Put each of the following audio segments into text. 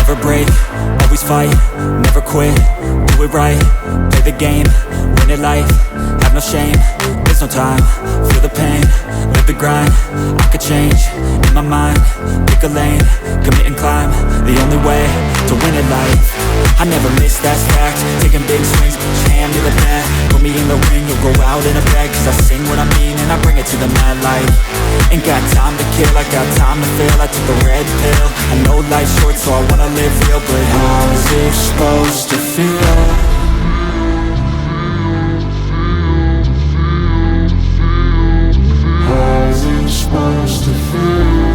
never break, always fight, never quit, do it right, play the game, win it life, have no shame, there's no time, feel the pain, live the grind, I could change, in my mind, pick a lane, commit and climb, the only way to win it life, I never miss, that's fact, taking big swings, put your hand to the bat, put me in the ring, you'll go out in a bag, cause I sing what I mean and I bring it to the mad light, ain't got time to kill, I got time to feel, I took the red pill, I know life's short so I wanna live real, but how's it supposed to feel? How's it supposed to feel?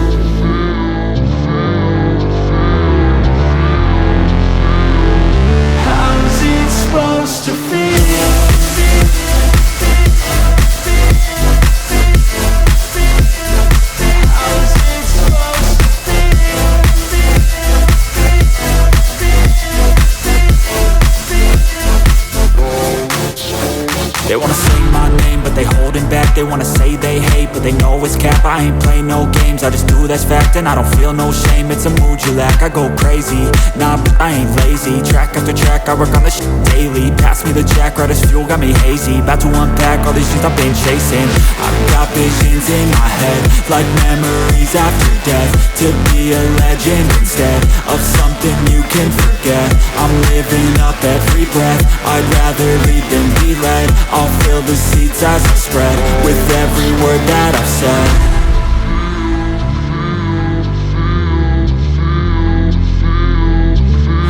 How's it supposed to feel? They wanna say my name, but they holding back. They wanna say they hate, but they know it's cap. I ain't play no games, I just do that's fact. And I don't feel no shame, it's a mood you lack. I go crazy, nah, but I ain't lazy. Track after track, I work on this shit daily. Pass me the jack, right as fuel, got me hazy. About to unpack all these things I've been chasing. I've got visions in my head, like memories after death. To be a legend instead of something you can forget. I'm living up every breath, I'd rather lead than be led. I'll fill the seats as I spread with every word that I've said.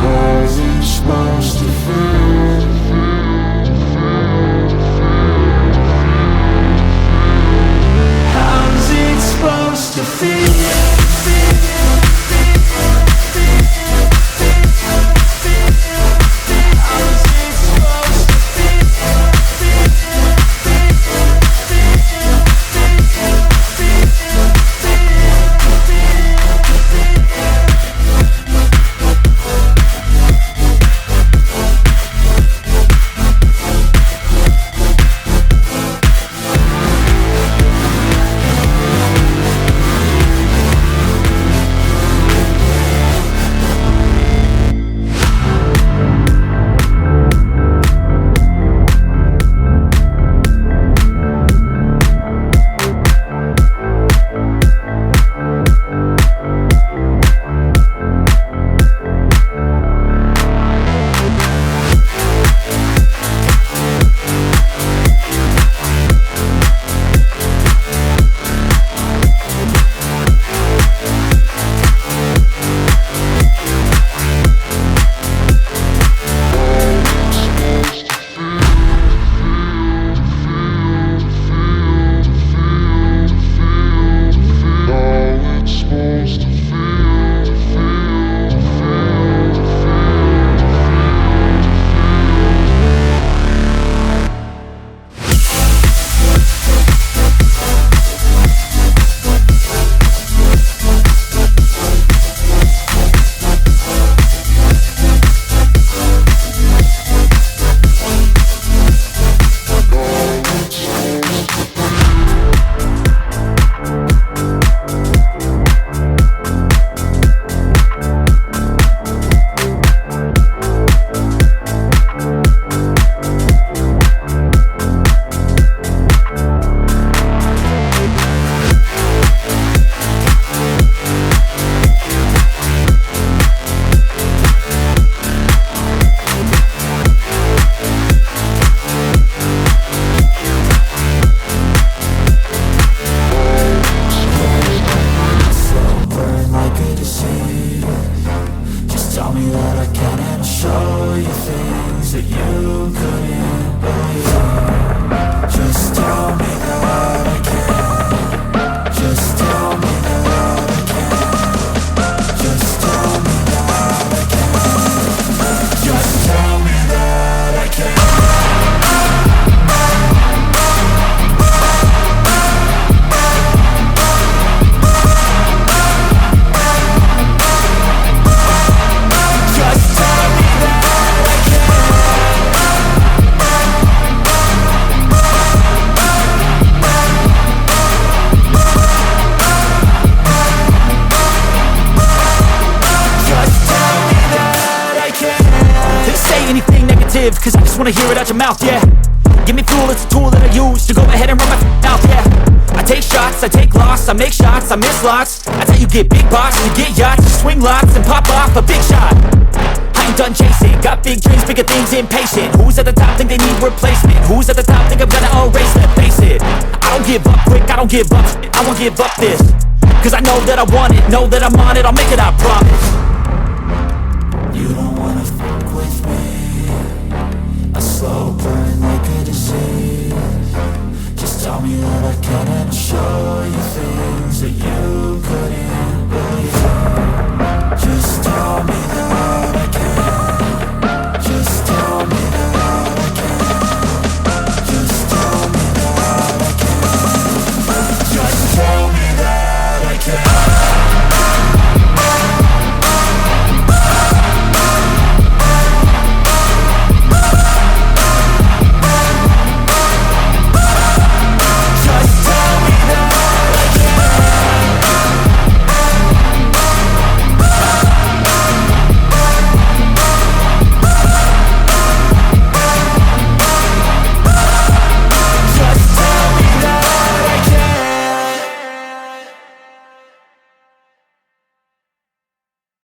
How's it supposed to feel? How's it supposed to feel? positive, cause I just wanna hear it out your mouth, yeah. Give me fuel, it's a tool that I use to go ahead and run my mouth, yeah. I take shots, I take loss, I make shots, I miss lots. That's how you get big boss, you get yachts, you swing lots and pop off a big shot. I ain't done chasing, got big dreams, bigger things, impatient. Who's at the top think they need replacement? Who's at the top think I'm gonna erase them? Face it, I don't give up quick, I don't give up, I won't give up this. Cause I know that I want it, know that I'm on it, I'll make it, I promise. You don't wanna fuck with me. A slow burn like a disease. Just tell me that I can and I'll show you things that you